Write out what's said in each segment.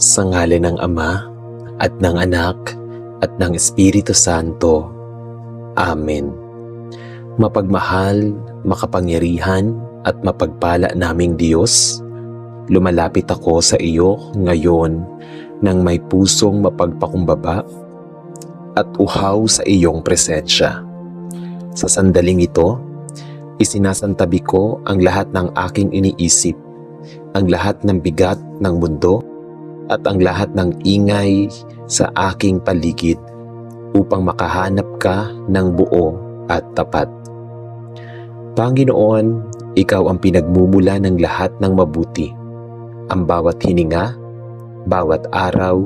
Sa ngalan ng Ama, at ng Anak, at ng Espiritu Santo. Amen. Mapagmahal, makapangyarihan, at mapagpala naming Diyos, lumalapit ako sa iyo ngayon nang may pusong mapagpakumbaba at uhaw sa iyong presensya. Sa sandaling ito, isinasantabi ko ang lahat ng aking iniisip, ang lahat ng bigat ng mundo, at ang lahat ng ingay sa aking paligid upang makahanap ka ng buo at tapat. Panginoon, ikaw ang pinagmumula ng lahat ng mabuti. Ang bawat hininga, bawat araw,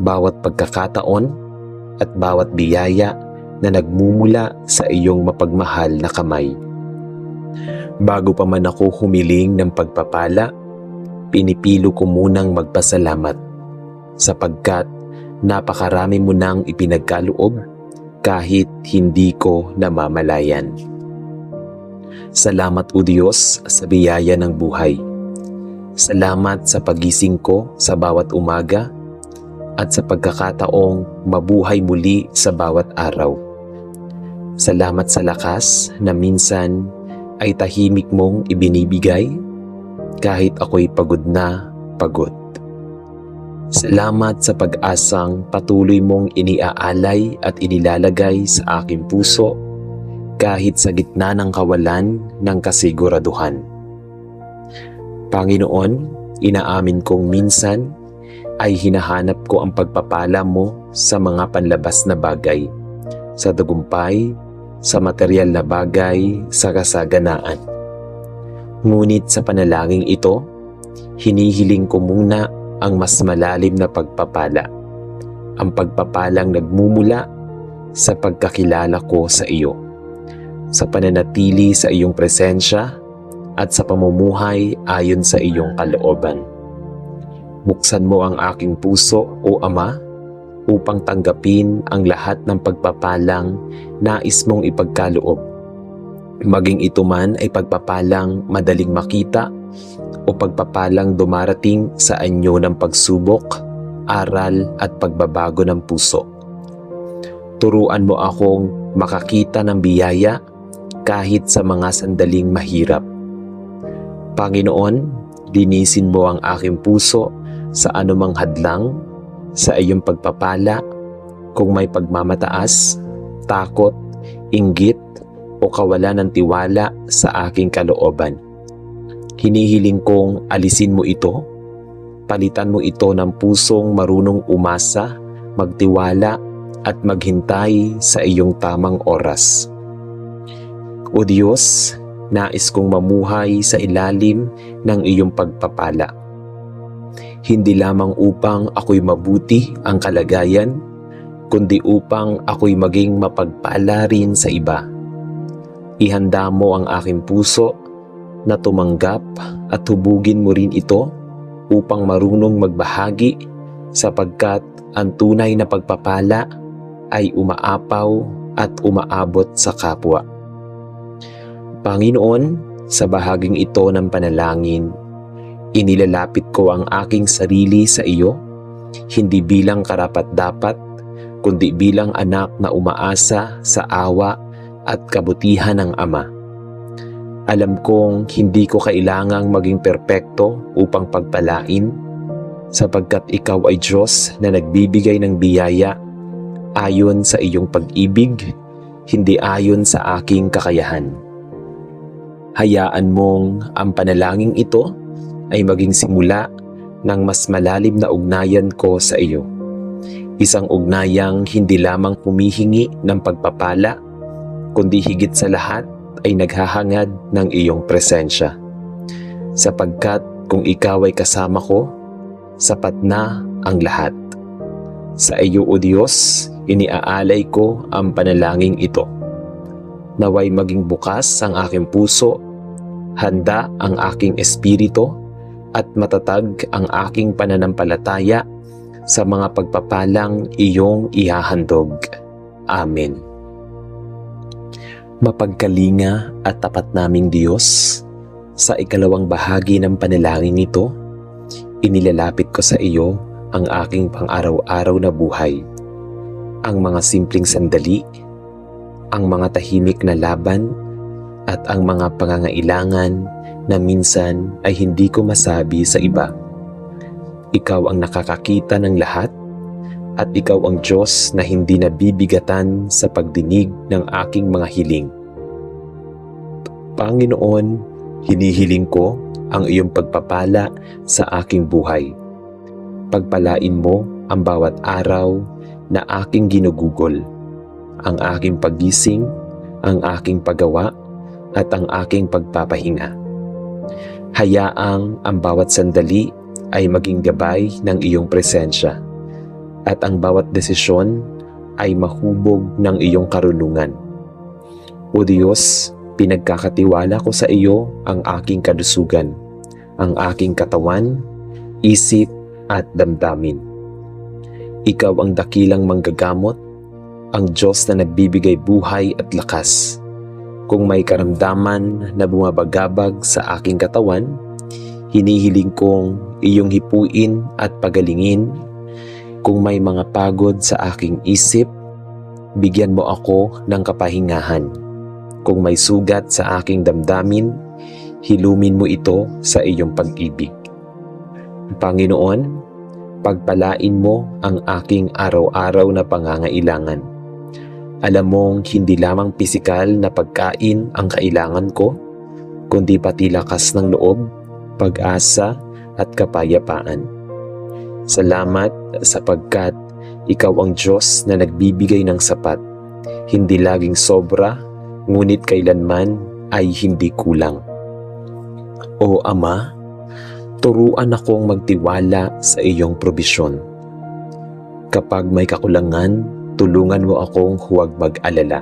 bawat pagkakataon, at bawat biyaya na nagmumula sa iyong mapagmahal na kamay. Bago pa man ako humiling ng pagpapala, pinipilo ko munang magpasalamat sapagkat napakarami mo nang ipinagkaloob kahit hindi ko namamalayan. Salamat o Diyos sa biyaya ng buhay. Salamat sa pagising ko sa bawat umaga at sa pagkakataong mabuhay muli sa bawat araw. Salamat sa lakas na minsan ay tahimik mong ibinibigay kahit ako'y pagod na pagod. Salamat sa pag-asang patuloy mong iniaalay at inilalagay sa aking puso kahit sa gitna ng kawalan ng kasiguraduhan. Panginoon, inaamin kong minsan ay hinahanap ko ang pagpapala mo sa mga panlabas na bagay, sa tagumpay, sa material na bagay, sa kasaganaan. Ngunit sa panalangin ito, hinihiling ko muna ang mas malalim na pagpapala, ang pagpapalang nagmumula sa pagkakilala ko sa iyo, sa pananatili sa iyong presensya at sa pamumuhay ayon sa iyong kalooban. Buksan mo ang aking puso, O Ama, upang tanggapin ang lahat ng pagpapalang nais mong ipagkaloob. Maging ito man ay pagpapalang madaling makita o pagpapalang dumarating sa anyo ng pagsubok, aral at pagbabago ng puso. Turuan mo akong makakita ng biyaya kahit sa mga sandaling mahirap. Panginoon, linisin mo ang aking puso sa anumang hadlang, sa iyong pagpapala, kung may pagmamataas, takot, inggit, o kawalan ng tiwala sa aking kalooban. Hinihiling kong alisin mo ito, palitan mo ito ng pusong marunong umasa, magtiwala at maghintay sa iyong tamang oras. O Diyos, nais kong mamuhay sa ilalim ng iyong pagpapala. Hindi lamang upang ako'y mabuti ang kalagayan, kundi upang ako'y maging mapagpala rin sa iba. Ihanda mo ang aking puso na tumanggap at hubugin mo rin ito upang marunong magbahagi sapagkat ang tunay na pagpapala ay umaapaw at umaabot sa kapwa. Panginoon, sa bahaging ito ng panalangin, inilalapit ko ang aking sarili sa iyo, hindi bilang karapat-dapat, kundi bilang anak na umaasa sa awa at kabutihan ng Ama. Alam kong hindi ko kailangang maging perpekto upang pagpalain, sapagkat ikaw ay Diyos na nagbibigay ng biyaya ayon sa iyong pag-ibig, hindi ayon sa aking kakayahan. Hayaan mong ang panalangin ito ay maging simula ng mas malalim na ugnayan ko sa iyo. Isang ugnayang hindi lamang humihingi ng pagpapala, kundi higit sa lahat ay naghahangad ng iyong presensya. Sapagkat kung ikaw ay kasama ko, sapat na ang lahat. Sa iyo, O Diyos, iniaalay ko ang panalangin ito. Naway maging bukas ang aking puso, handa ang aking espiritu, at matatag ang aking pananampalataya sa mga pagpapalang iyong ihahandog. Amen. Mapagkalinga at tapat naming Diyos, sa ikalawang bahagi ng panalangin ito, inilalapit ko sa iyo ang aking pang-araw-araw na buhay. Ang mga simpleng sandali, ang mga tahimik na laban, at ang mga pangangailangan na minsan ay hindi ko masabi sa iba. Ikaw ang nakakakita ng lahat, at ikaw ang Diyos na hindi nabibigatan sa pagdinig ng aking mga hiling. Panginoon, hinihiling ko ang iyong pagpapala sa aking buhay. Pagpalain mo ang bawat araw na aking ginugugol, ang aking paggising, ang aking paggawa, at ang aking pagpapahinga. Hayaang ang bawat sandali ay maging gabay ng iyong presensya, at ang bawat desisyon ay mahubog ng iyong karunungan. O Diyos, pinagkakatiwala ko sa iyo ang aking kalusugan, ang aking katawan, isip at damdamin. Ikaw ang dakilang manggagamot, ang Diyos na nagbibigay buhay at lakas. Kung may karamdaman na bumabagabag sa aking katawan, hinihiling kong iyong hipuin at pagalingin. Kung may mga pagod sa aking isip, bigyan mo ako ng kapahingahan. Kung may sugat sa aking damdamin, hilumin mo ito sa iyong pag-ibig. Panginoon, pagpalain mo ang aking araw-araw na pangangailangan. Alam mong hindi lamang pisikal na pagkain ang kailangan ko, kundi pati lakas ng loob, pag-asa at kapayapaan. Salamat sapagkat ikaw ang Diyos na nagbibigay ng sapat, hindi laging sobra, ngunit kailanman ay hindi kulang. O Ama, turuan akong magtiwala sa iyong probisyon. Kapag may kakulangan, tulungan mo akong huwag mag-alala.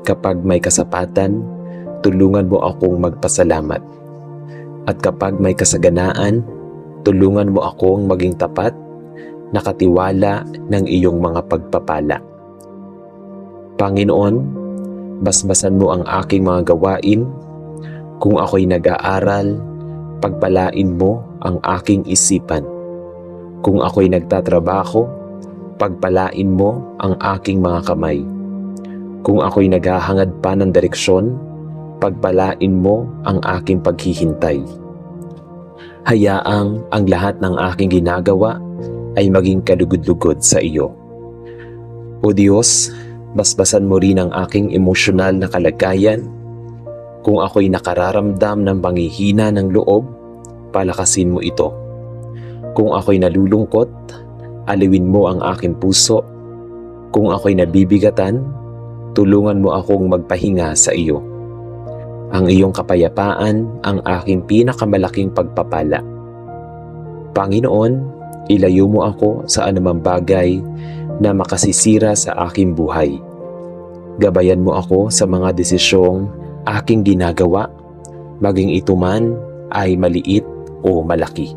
Kapag may kasapatan, tulungan mo akong magpasalamat. At kapag may kasaganaan, tulungan mo akong maging tapat, nakatiwala ng iyong mga pagpapala. Panginoon, basbasan mo ang aking mga gawain. Kung ako'y nag-aaral, pagpalain mo ang aking isipan. Kung ako'y nagtatrabaho, pagpalain mo ang aking mga kamay. Kung ako'y naghahangad pa ng direksyon, pagpalain mo ang aking paghihintay. Hayaang ang lahat ng aking ginagawa ay maging kalugod-lugod sa iyo. O Diyos, basbasan mo rin ang aking emosyonal na kalagayan. Kung ako'y nakararamdam ng panghihina ng loob, palakasin mo ito. Kung ako'y nalulungkot, aliwin mo ang aking puso. Kung ako'y nabibigatan, tulungan mo akong magpahinga sa iyo. Ang iyong kapayapaan ang aking pinakamalaking pagpapala. Panginoon, ilayo mo ako sa anumang bagay na makasisira sa aking buhay. Gabayan mo ako sa mga desisyong aking ginagawa, maging ito man ay maliit o malaki.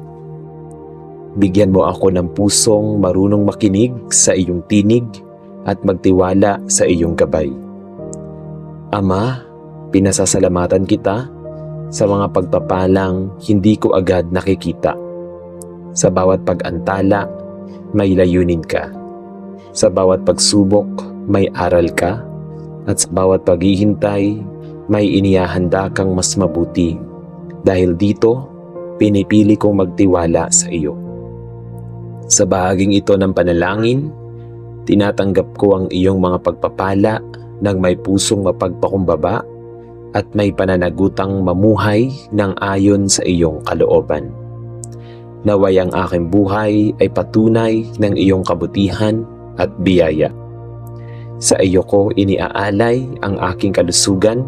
Bigyan mo ako ng pusong marunong makinig sa iyong tinig at magtiwala sa iyong gabay. Ama, pinasasalamatan kita sa mga pagpapalang hindi ko agad nakikita. Sa bawat pag-antala, may layunin ka. Sa bawat pagsubok, may aral ka. At sa bawat paghihintay, may inihahanda kang mas mabuti. Dahil dito, pinipili kong magtiwala sa iyo. Sa bahaging ito ng panalangin, tinatanggap ko ang iyong mga pagpapala ng may pusong mapagpakumbaba at may pananagutang mamuhay ng ayon sa iyong kalooban. Naway ang aking buhay ay patunay ng iyong kabutihan at biyaya. Sa iyo ko iniaalay ang aking kalusugan,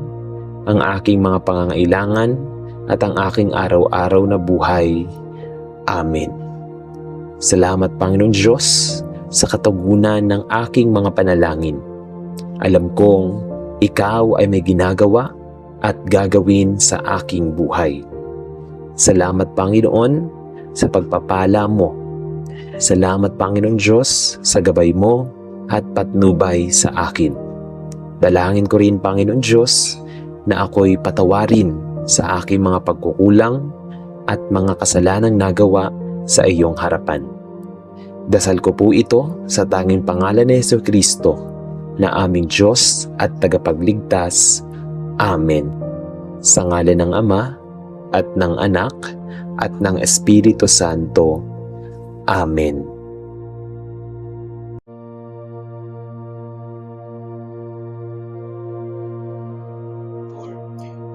ang aking mga pangangailangan at ang aking araw-araw na buhay. Amen. Salamat Panginoon Diyos sa katugunan ng aking mga panalangin. Alam kong ikaw ay may ginagawa at gagawin sa aking buhay. Salamat Panginoon sa pagpapala mo. Salamat Panginoon Diyos sa gabay mo at patnubay sa akin. Dalangin ko rin Panginoon Diyos na ako'y patawarin sa aking mga pagkukulang at mga kasalanang nagawa sa iyong harapan. Dasal ko po ito sa tanging pangalan ni Jesucristo na aming Diyos at tagapagligtas. Amen. Sa ngalan ng Ama at ng Anak at ng Espiritu Santo. Amen.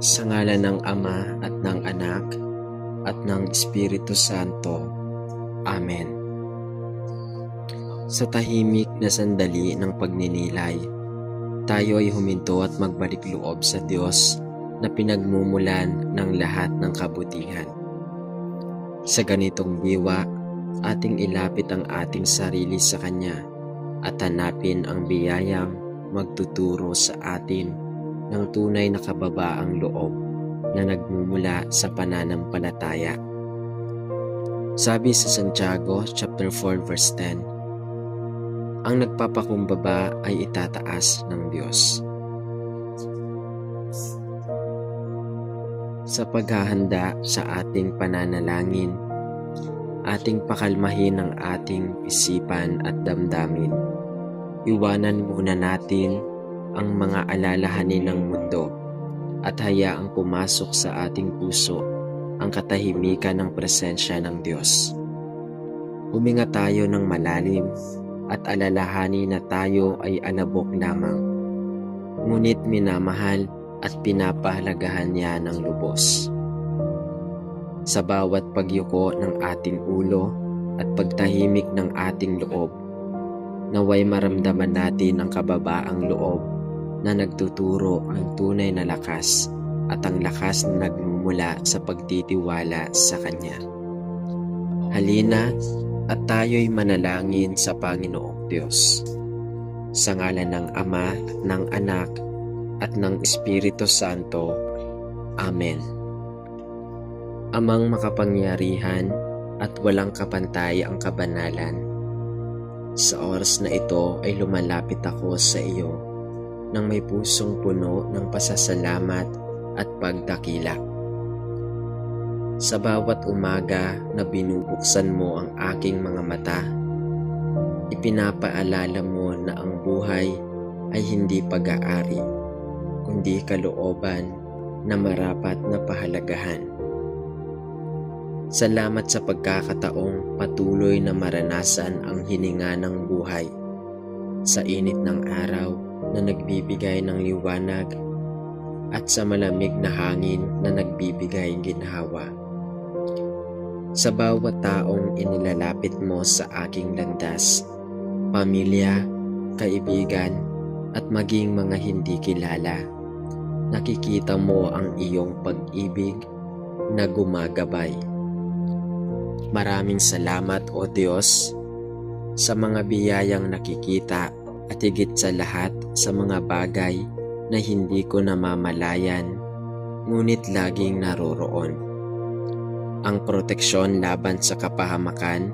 Sa ngalan ng Ama at ng Anak at ng Espiritu Santo. Amen. Sa tahimik na sandali ng pagninilay, tayo ay huminto at magbalik loob sa Diyos na pinagmumulan ng lahat ng kabutihan. Sa ganitong diwa, ating ilapit ang ating sarili sa Kanya at hanapin ang biyayang magtuturo sa atin ng tunay na kababaang loob na nagmumula sa pananampalataya. Sabi sa Santiago chapter 4 verse 10, ang nagpapakumbaba ay itataas ng Diyos. Sa paghahanda sa ating pananalangin, ating pakalmahin ang ating isipan at damdamin. Iwanan muna natin ang mga alalahanin ng mundo at hayaang pumasok sa ating puso ang katahimikan ng presensya ng Diyos. Huminga tayo ng malalim at alalahanin na tayo ay alabok lamang, ngunit minamahal at pinapahalagahan niya ng lubos. Sa bawat pagyuko ng ating ulo at pagtahimik ng ating loob, naway maramdaman natin ang kababaang loob na nagtuturo ng tunay na lakas at ang lakas na nagmumula sa pagtitiwala sa Kanya. Halina at tayo'y manalangin sa Panginoong Diyos. Sa ngalan ng Ama, ng Anak, at ng Espiritu Santo. Amen. Amang makapangyarihan at walang kapantay ang kabanalan, sa oras na ito ay lumalapit ako sa iyo nang may pusong puno ng pasasalamat at pagdakila. Sa bawat umaga na binubuksan mo ang aking mga mata, ipinapaalala mo na ang buhay ay hindi pag-aari, kundi kalooban na marapat na pahalagahan. Salamat sa pagkakataong patuloy na maranasan ang hininga ng buhay, sa init ng araw na nagbibigay ng liwanag at sa malamig na hangin na nagbibigay ginhawa. Sa bawat taong inilalapit mo sa aking landas, pamilya, kaibigan, at maging mga hindi kilala, nakikita mo ang iyong pag-ibig na gumagabay. Maraming salamat, O Diyos, sa mga biyayang nakikita at higit sa lahat sa mga bagay na hindi ko namamalayan, ngunit laging naroroon. Ang proteksyon laban sa kapahamakan,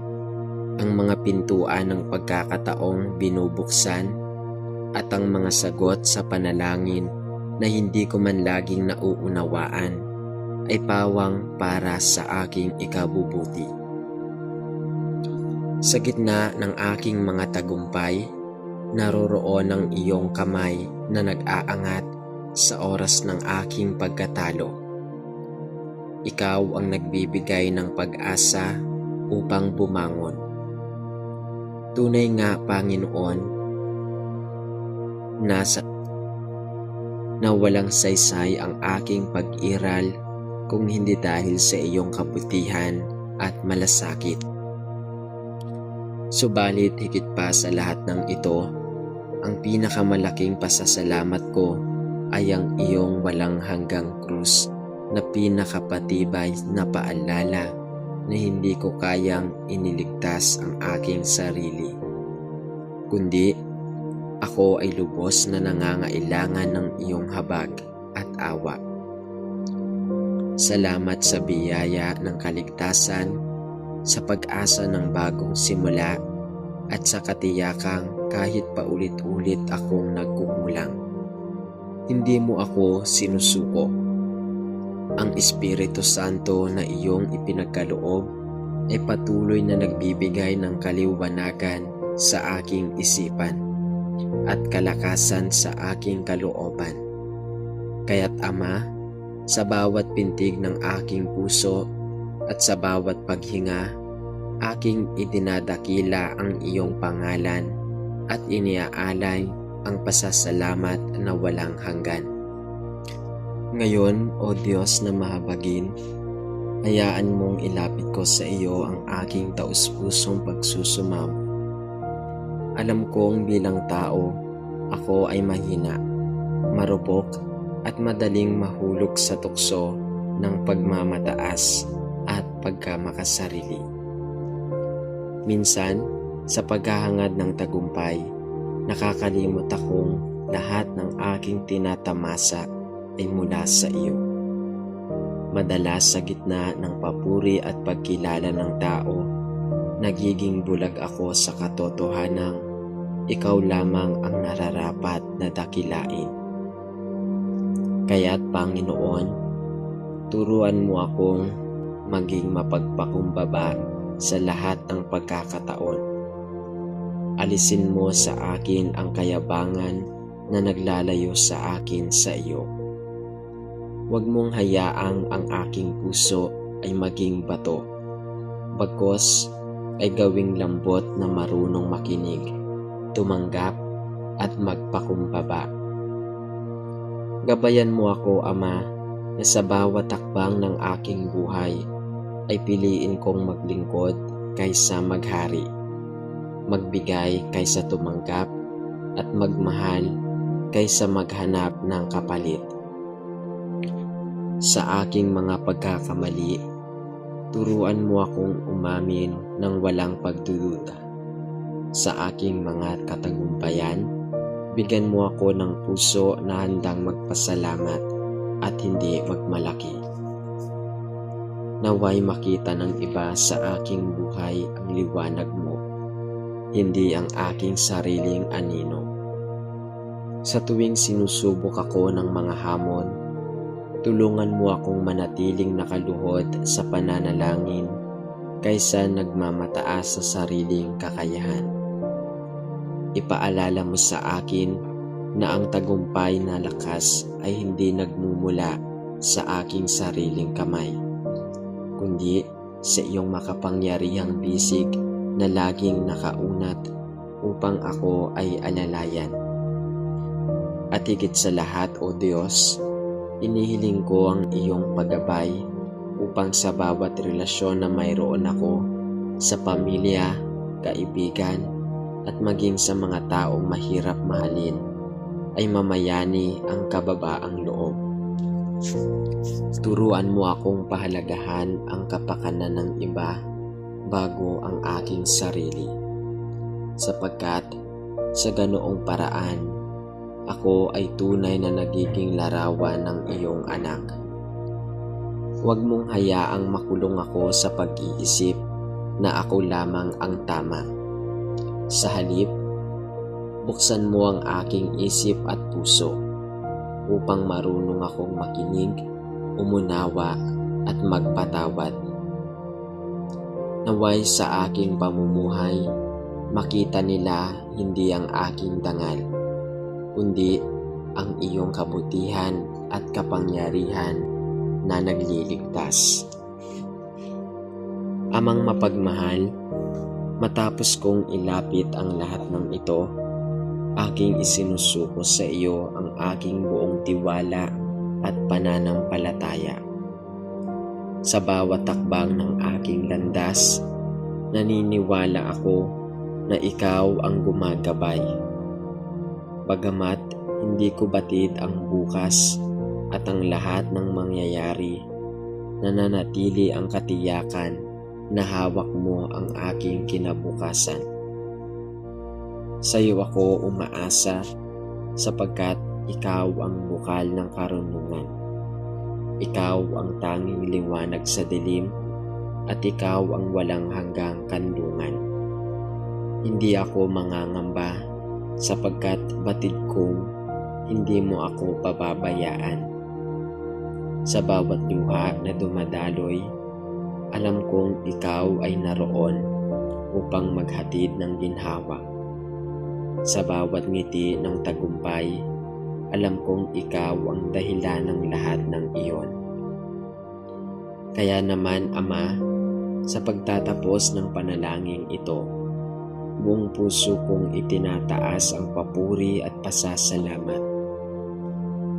ang mga pintuan ng pagkakataong binubuksan, at ang mga sagot sa panalangin na hindi ko man laging nauunawaan ay pawang para sa aking ikabubuti. Sa gitna ng aking mga tagumpay, naroroon ang iyong kamay na nag-aangat sa oras ng aking pagkatalo. Ikaw ang nagbibigay ng pag-asa upang bumangon. Tunay nga, Panginoon, na walang saysay ang aking pag-iral kung hindi dahil sa iyong kabutihan at malasakit. Subalit higit pa sa lahat ng ito, ang pinakamalaking pasasalamat ko ay ang iyong walang hanggang krus na pinakapatibay na paalala na hindi ko kayang iniligtas ang aking sarili, kundi ako ay lubos na nangangailangan ng iyong habag at awa. Salamat sa biyaya ng kaligtasan, sa pag-asa ng bagong simula, at sa katiyakang kahit paulit-ulit akong nagkukulang, hindi mo ako sinusuko. Ang Espiritu Santo na iyong ipinagkaloob ay patuloy na nagbibigay ng kaliwanagan sa aking isipan at kalakasan sa aking kalooban. Kaya't Ama, sa bawat pintig ng aking puso at sa bawat paghinga, aking idinadakila ang iyong pangalan at iniaalay ang pasasalamat na walang hanggan. Ngayon, O Diyos na mahabagin, hayaan mong ilapit ko sa iyo ang aking taus-pusong pagsusumamo. Alam kong bilang tao, ako ay mahina, marupok at madaling mahulog sa tukso ng pagmamataas at pagkamakasarili. Minsan, sa paghahangad ng tagumpay, nakakalimot akong lahat ng aking tinatamasa ay mula sa iyo. Madalas sa gitna ng papuri at pagkilala ng tao, nagiging bulag ako sa katotohanang ikaw lamang ang nararapat na dakilain. Kaya't Panginoon, turuan mo akong maging mapagpakumbaba sa lahat ng pagkakataon. Alisin mo sa akin ang kayabangan na naglalayo sa akin sa iyo. Huwag mong hayaang ang aking puso ay maging bato, bagkus ay gawing lambot na marunong makinig, tumanggap at magpakumbaba. Gabayan mo ako, Ama, na sa bawat takbang ng aking buhay ay piliin kong maglingkod kaysa maghari, magbigay kaysa tumanggap at magmahal kaysa maghanap ng kapalit. Sa aking mga pagkakamali, turuan mo akong umamin ng walang pagdududa. Sa aking mga katagumpayan, bigyan mo ako ng puso na handang magpasalamat at hindi magmalaki. Naway makita ng iba sa aking buhay ang liwanag mo, hindi ang aking sariling anino. Sa tuwing sinusubok ako ng mga hamon, tulungan mo akong manatiling nakaluhod sa pananalangin kaysa nagmamataas sa sariling kakayahan. Ipaalala mo sa akin na ang tagumpay na lakas ay hindi nagmumula sa aking sariling kamay, kundi sa iyong makapangyarihang bisig na laging nakaunat upang ako ay alalayan. At higit sa lahat, O Diyos, inihiling ko ang iyong paggabay upang sa bawat relasyon na mayroon ako sa pamilya, kaibigan, at maging sa mga taong mahirap mahalin ay mamayani ang kababaang loob. Turuan mo akong pahalagahan ang kapakanan ng iba bago ang aking sarili, sapagkat sa ganoong paraan ako ay tunay na nagiging larawan ng iyong anak. Huwag mong hayaang makulong ako sa pag-iisip na ako lamang ang tama. Sa halip, buksan mo ang aking isip at puso upang marunong akong makinig, umunawa at magpatawad. Naway sa aking pamumuhay, makita nila hindi ang aking dangal, kundi ang iyong kabutihan at kapangyarihan na nagliligtas. Amang mapagmahal, matapos kong ilapit ang lahat ng ito, aking isinusuko sa iyo ang aking buong tiwala at pananampalataya. Sa bawat takbang ng aking landas, naniniwala ako na ikaw ang gumagabay. Bagamat hindi ko batid ang bukas at ang lahat ng mangyayari, nananatili ang katiyakan na hawak mo ang aking kinabukasan. Sa iyo ako umaasa sapagkat ikaw ang bukal ng karunungan. Ikaw ang tanging liwanag sa dilim at ikaw ang walang hanggang kanlungan. Hindi ako mangangamba sapagkat batid kong hindi mo ako pababayaan. Sa bawat luha na dumadaloy, Alam kong ikaw ay naroon upang maghatid ng ginhawa. Sa bawat ngiti ng tagumpay, alam kong ikaw ang dahilan ng lahat ng iyon. Kaya naman, Ama, sa pagtatapos ng panalangin ito, buong puso kong itinataas ang papuri at pasasalamat.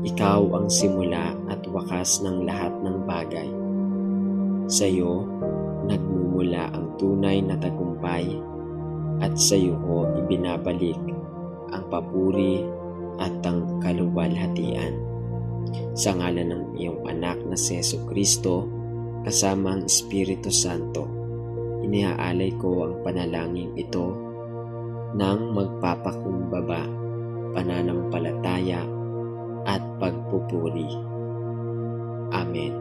Ikaw ang simula at wakas ng lahat ng bagay. Sa iyo, nagmumula ang tunay na tagumpay at sa iyo ko ibinabalik ang papuri at ang kaluwalhatian. Sa ngalan ng iyong anak na si Jesucristo, kasama ang Espiritu Santo, iniaalay ko ang panalangin ito ng magpapakumbaba, pananampalataya at pagpupuri. Amen.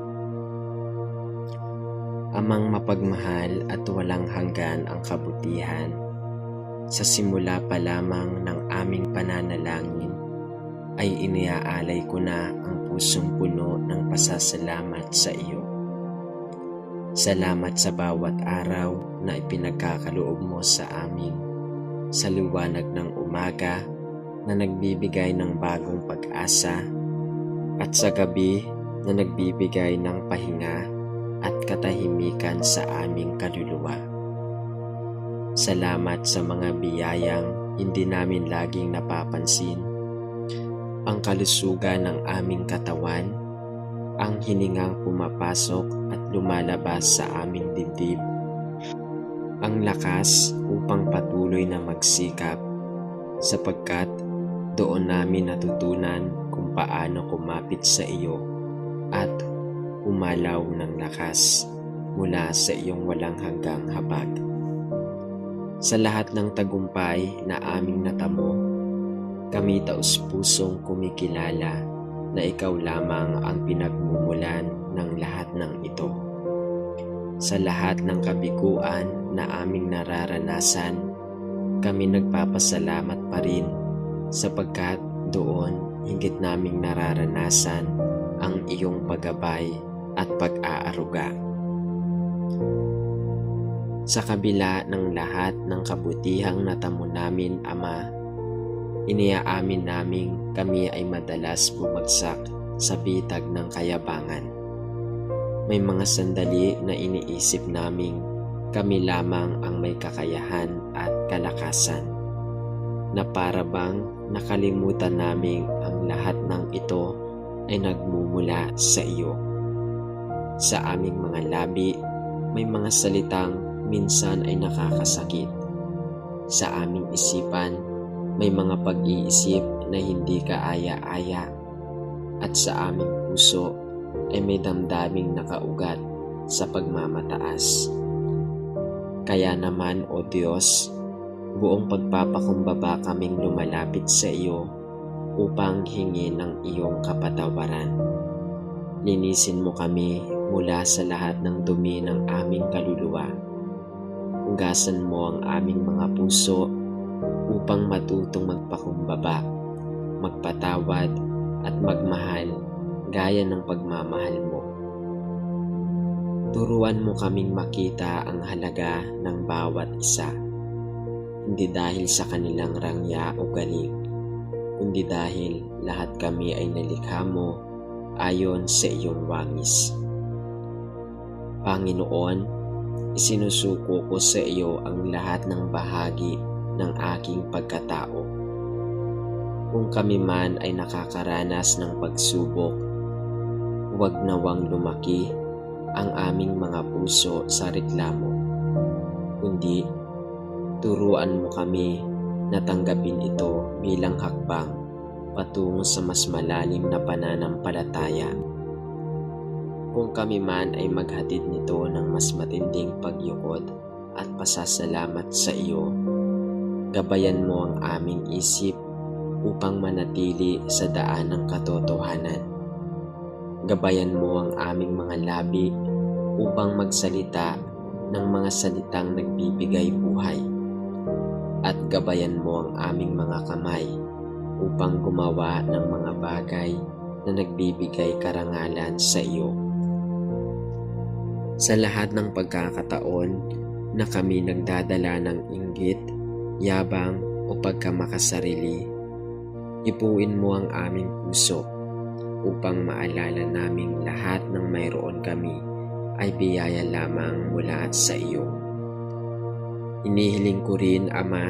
Amang mapagmahal at walang hanggan ang kabutihan, sa simula pa lamang ng aming pananalangin ay iniaalay ko na ang pusong puno ng pasasalamat sa iyo. Salamat sa bawat araw na ipinagkakaloob mo sa amin, sa liwanag ng umaga na nagbibigay ng bagong pag-asa at sa gabi na nagbibigay ng pahinga at katahimikan sa aming kaluluwa. Salamat sa mga biyayang hindi namin laging napapansin, ang kalusugan ng aming katawan, ang hiningang pumapasok at lumalabas sa aming dibdib, ang lakas upang patuloy na magsikap, sapagkat doon namin natutunan kung paano kumapit sa iyo at umalaw ng lakas mula sa iyong walang hanggang habag. Sa lahat ng tagumpay na aming natamo, kami taus-pusong kumikilala na ikaw lamang ang pinagmumulan ng lahat ng ito. Sa lahat ng kabiguan na aming nararanasan, kami nagpapasalamat pa rin sapagkat doon higit naming nararanasan ang iyong paggabay at pag-aaruga. Sa kabila ng lahat ng kabutihang natamo namin, Ama, iniaamin naming kami ay madalas bumagsak sa bitag ng kayabangan. May mga sandali na iniisip naming kami lamang ang may kakayahan at kalakasan, na para bang nakalimutan naming ang lahat ng ito ay nagmumula sa iyo. Sa aming mga labi, may mga salitang minsan ay nakakasakit. Sa aming isipan, may mga pag-iisip na hindi kaaya-aya. At sa aming puso ay may damdaming nakaugat sa pagmamataas. Kaya naman, O Diyos, buong pagpapakumbaba kaming lumalapit sa iyo upang hingin ng iyong kapatawaran. Linisin mo kami mula sa lahat ng dumi ng aming kaluluwa. Hugasan mo ang aming mga puso upang matutong magpakumbaba, magpatawad at magmahal gaya ng pagmamahal mo. Turuan mo kaming makita ang halaga ng bawat isa, hindi dahil sa kanilang rangya o galing, kundi dahil lahat kami ay nalikha mo ayon sa iyong wangis. Panginoon, isinusuko ko sa iyo ang lahat ng bahagi ng aking pagkatao. Kung kami man ay nakakaranas ng pagsubok, huwag nawang lumaki ang aming mga puso sa reklamo, kundi turuan mo kami na tanggapin ito bilang hakbang patungo sa mas malalim na pananampalataya. Kung kami man ay maghatid nito ng mas matinding pagyukod at pasasalamat sa iyo, gabayan mo ang aming isip upang manatili sa daan ng katotohanan. Gabayan mo ang aming mga labi upang magsalita ng mga salitang nagbibigay buhay. At gabayan mo ang aming mga kamay upang gumawa ng mga bagay na nagbibigay karangalan sa iyo. Sa lahat ng pagkakataon na kami nagdadala ng inggit, yabang o pagkamakasarili, ipuin mo ang aming puso upang maalala naming lahat ng mayroon kami ay biyaya lamang mula sa iyo. Inihiling ko rin, Ama,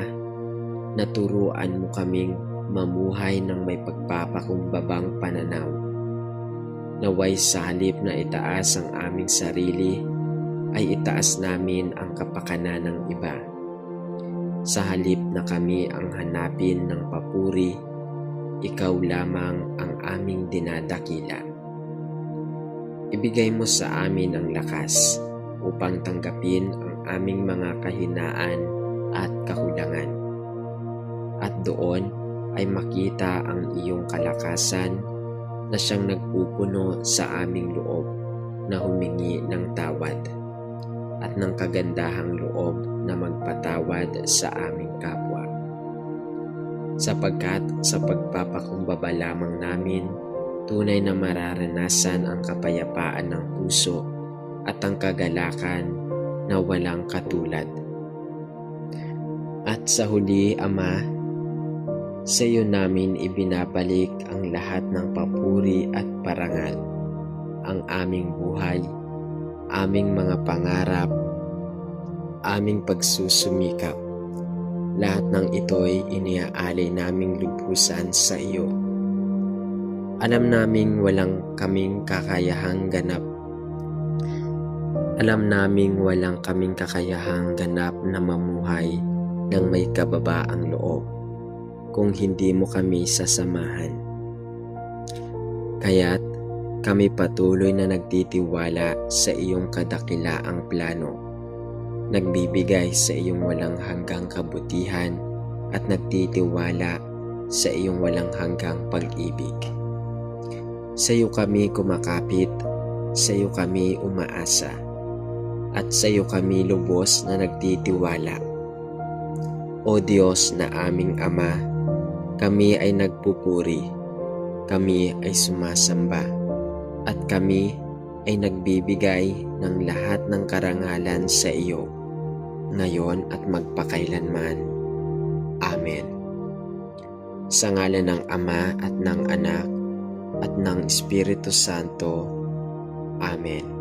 na turuan mo kaming mamuhay ng may pagpapakumbabang pananaw. Naway sa halip na itaas ang aming sarili, ay itaas namin ang kapakanan ng iba. Sa halip na kami ang hanapin ng papuri, ikaw lamang ang aming dinadakila. Ibigay mo sa amin ang lakas upang tanggapin ang aming mga kahinaan at kakulangan. At doon ay makita ang iyong kalakasan na siyang nagpupuno sa aming loob na humingi ng tawad at ng kagandahang loob na magpatawad sa aming kapwa. Sapagkat sa pagpapakumbaba lamang namin, tunay na mararanasan ang kapayapaan ng puso at ang kagalakan na walang katulad. At sa huli, Ama, sa iyo namin ibinabalik ang lahat ng papuri at parangal, ang aming buhay, aming mga pangarap, aming pagsusumikap. Lahat ng ito'y iniaalay naming lubusan sa iyo. Alam naming walang kaming kakayahang ganap. Alam naming walang kaming kakayahang ganap na mamuhay ng may kababaang loob kung hindi mo kami sasamahan. Kaya't kami patuloy na nagtitiwala sa iyong kadakilaang plano, nagbibigay sa iyong walang hanggang kabutihan at nagtitiwala sa iyong walang hanggang pag-ibig. Sa iyo kami kumakapit, sa iyo kami umaasa, at sa iyo kami lubos na nagtitiwala. O Diyos na aming Ama, kami ay nagpupuri, kami ay sumasamba, at kami ay nagbibigay ng lahat ng karangalan sa iyo, ngayon at magpakailanman. Amen. Sa ngalan ng Ama at ng Anak at ng Espiritu Santo. Amen.